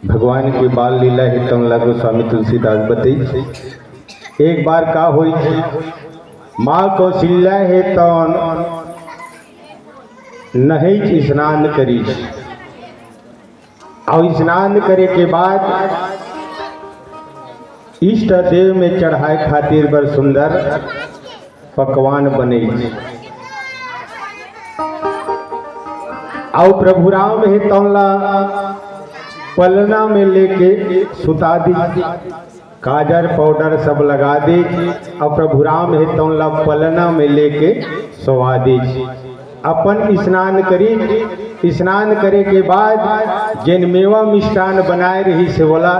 भगवान की बाल लीला है तम लागो स्वामी तुलसीदास बताई। एक बार का हुई माँ कौशल्या है तौन नहीं स्नान करी और स्नान करे के बाद इष्ट देव में चढ़ाए खातिर बर सुंदर पकवान बने और प्रभु राम है तौला पलना में लेके सुता दी, काजर पाउडर सब लगा दी और प्रभु राम है तौला पलना में लेके सोवा दी। अपन स्नान करी, स्नान करे के बाद जिन मेवा मिष्ठान बनाए रही से बोला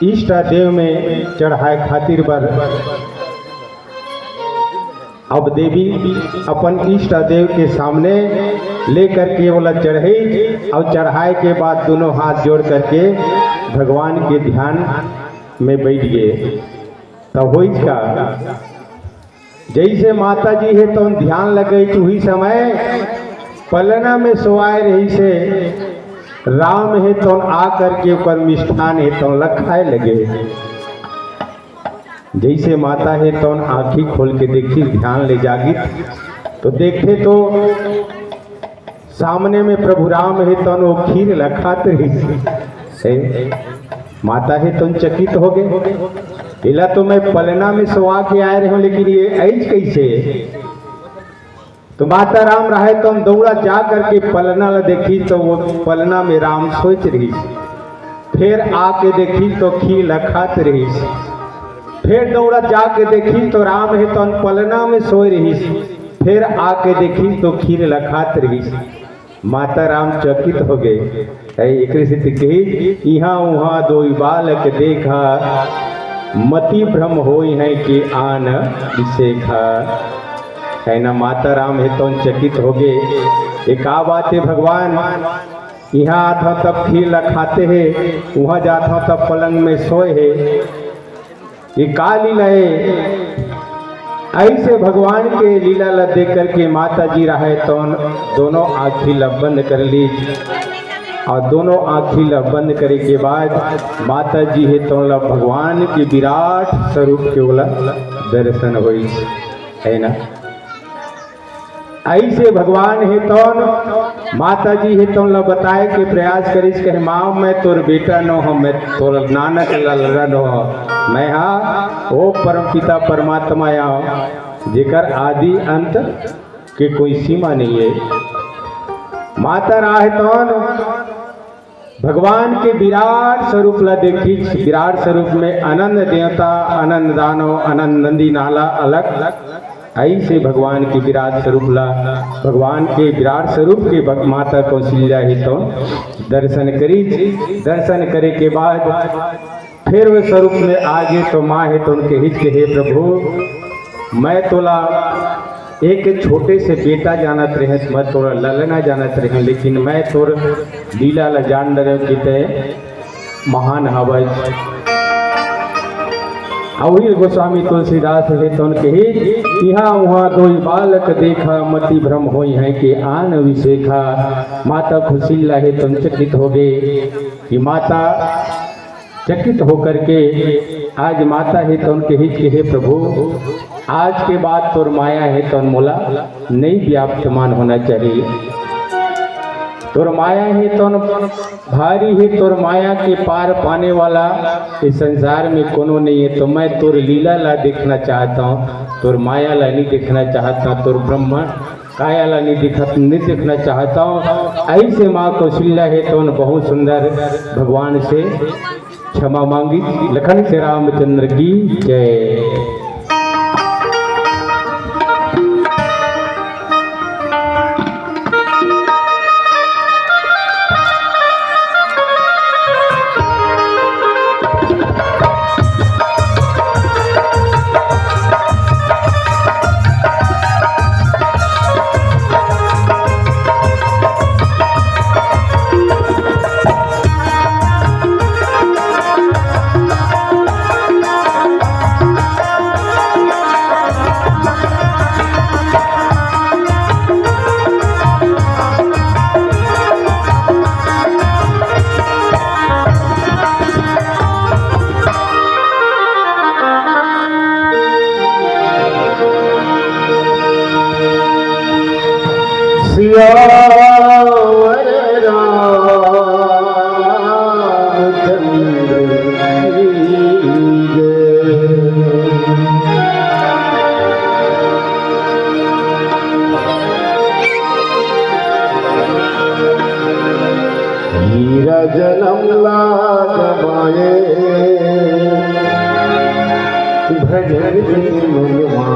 इष्ट देव में चढ़ाए खातिर बर। अब देवी अपन इष्ट देव के सामने लेकर के बोला चढ़े और चढ़ाए के बाद दोनों हाथ जोड़ करके भगवान के ध्यान में बैठ गए। तब हो का जैसे माता जी है तो ध्यान लगे तो वही समय पलना में सोआए रही से राम है तो आ करके ऊपर मिष्ठान है तो लखाए लगे। जैसे माता है तो आँखी खोल के देखी, ध्यान ले जागी तो देखे तो सामने में प्रभु राम है तो वो खीर लखाते रही। माता है तो चकित हो गए, इला तो मैं पलना में सोआ के आए रहे हूँ लेकिन ये ऐज कैसे। तो माता राम रहे तो दौड़ा जा करके पलना ला देखी तो वो पलना में राम सोच रही। फिर आके देखी तो खीर लखात रही। फिर दौड़ा जाके देखी तो राम है तो पलना में सोए रही। फिर आके देखी तो खीर लखात रही। माता राम चकित हो गए। एक कही यहाँ वहाँ दो बालक देखा, मति भ्रम होई है कि आन दिसेखा। है ना, माता राम है तो चकित हो गए। एक बात है भगवान यहाँ आता तब खीर लखाते है, वहाँ जाता तब पलंग में सोए है, ये का लीला है। ऐसे भगवान के लीला ला देख करके माता जी रहे तो दोनों आँखी ला बंद कर ली और दोनों आँखी ला बंद करे के बाद माता जी है तो भगवान के विराट स्वरूप के बोला दर्शन हुई है ना। ऐसे भगवान है तो माता जी है तो बताए के प्रयास करीस कहे माँ मैं तोर बेटा न हो, मैं तोर नानक ललरा न हो, मैं हाँ ओ परम पिता परमात्मा यहाँ जेकर आदि अंत के कोई सीमा नहीं है। माता राह तो भगवान के विराट स्वरूप ला देखी। विराट स्वरूप में अनंत देवता, अनंत दानव, अनंत नंदी नाला अलग ऐसे भगवान के विराट स्वरूप ला, भगवान के विराट स्वरूप के माता कौशल्या ही तो दर्शन करी। दर्शन करे के बाद फिर वे स्वरूप में आगे तो माँ है तो उनके हित के हे प्रभु मैं तोला एक छोटे से बेटा जानत रहे, मैं तोरा ललना जानत रहे, लेकिन मैं तोर लीला ला जान रहे कि ते महान हवाई। अवही गोस्वामी तुलसीदास है तो उनके ही यहाँ वहाँ दो बालक देखा, मति भ्रम होई है कि आन विशेखा। माता कौशल्या है तो चकित हो गए कि माता चकित होकर के आज माता है तो उनके हित के हे प्रभु आज के बाद तोर माया है तो मोला नहीं व्याप्तमान होना चाहिए। तोर माया है तो भारी है, तोर माया के पार पाने वाला इस संसार में कोनो नहीं है। तो मैं तोर लीला ला देखना चाहता हूँ, तोर माया ला नहीं देखना चाहता, तोर ब्रह्म काया ला नहीं देखना चाहता हूँ। ऐसे माँ कौशल्या है तो बहुत सुंदर भगवान से क्षमा मांगी। लखन से रामचंद्र की जय। हीरा जन्म लागवाए भजन मनवा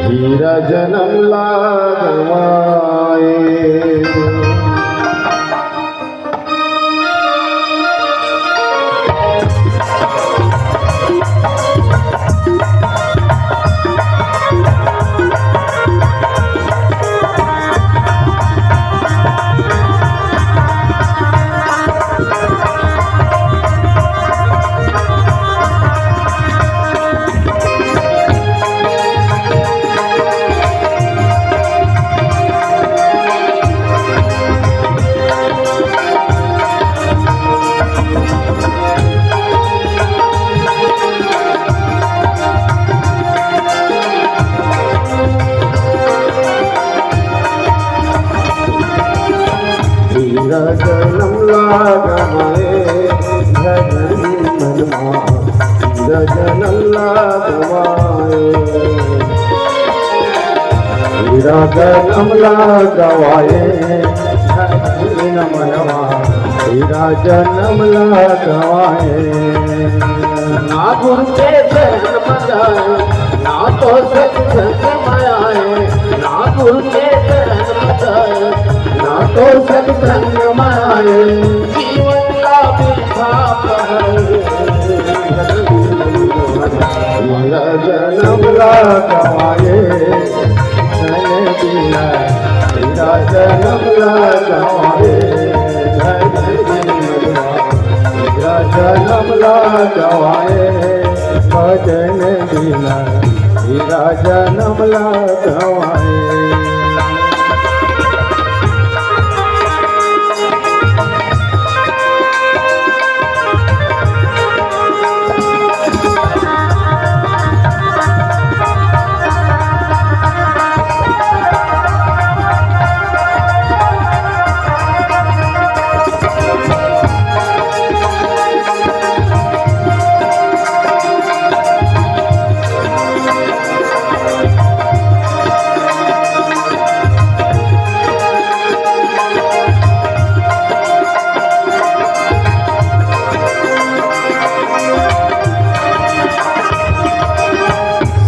हीरा जन्म लागवाए हीरा जन्म लागवाए भजन मनवा हीरा जन्म लागवाए हीरा जन्म लागवाए भजन मनवा हीरा जन्म लागवाए ना गुरु के शरण बजाए ना तो सत्संग में आए ना गुरु के शरण बजाए ना तो सत्संग में आए जीवन का बिठा हीरा जन्म लागवाए धन बिना हीरा जन्म लागवाए हीरा जन्म लागवाए भजन बिना हीरा जन्म लागवाए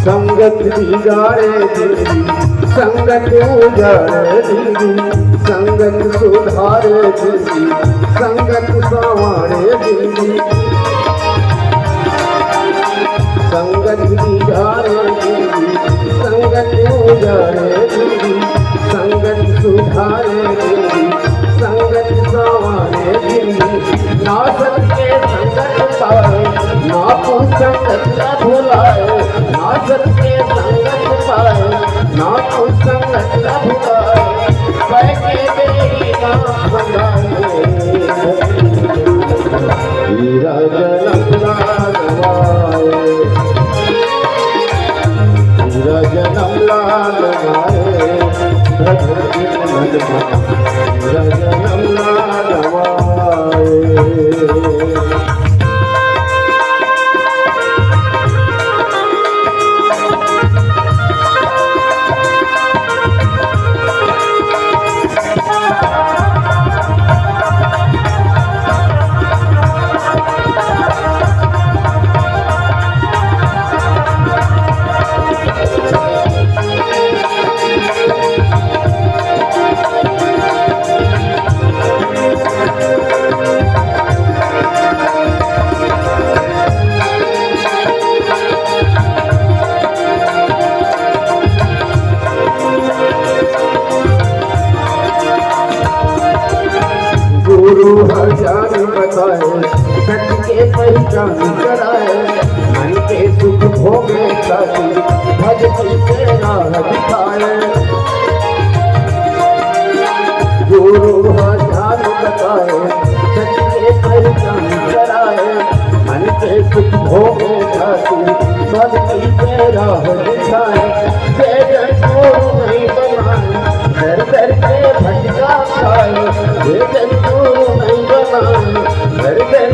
संगत बिगाड़े जिंदगी संगत उजाड़े जिंदगी संगत सुधारे जिंदगी संगत संवारे जिंदगी संगत बिगाड़े जिंदगी संगत उजाड़े जिंदगी संगत सुधारे जिंदगी संगत संवारे जिंदगी ना सबके संगत पाए ना संगत का भुलाए ना सबके संगत पाए ना संगत का भुलाए बैठे मेरी नाम भगाए हीरा जन्म लागवाए हीरा जन्म लागवाए भजन मनवा हीरा जन्म लागवाए गुरु हजार बताए सत्य के पहचान कराए मन के सुख भोगे साथी भजती के राह दिखाए गुरु हजार बताए सत्य के पहचान कराए मन के सुख भोगे साथी भजती के राह दिखाए जय गुरु नहीं बनाए दर दर के भटका खाए जय गुरु नहीं बनाए दर दर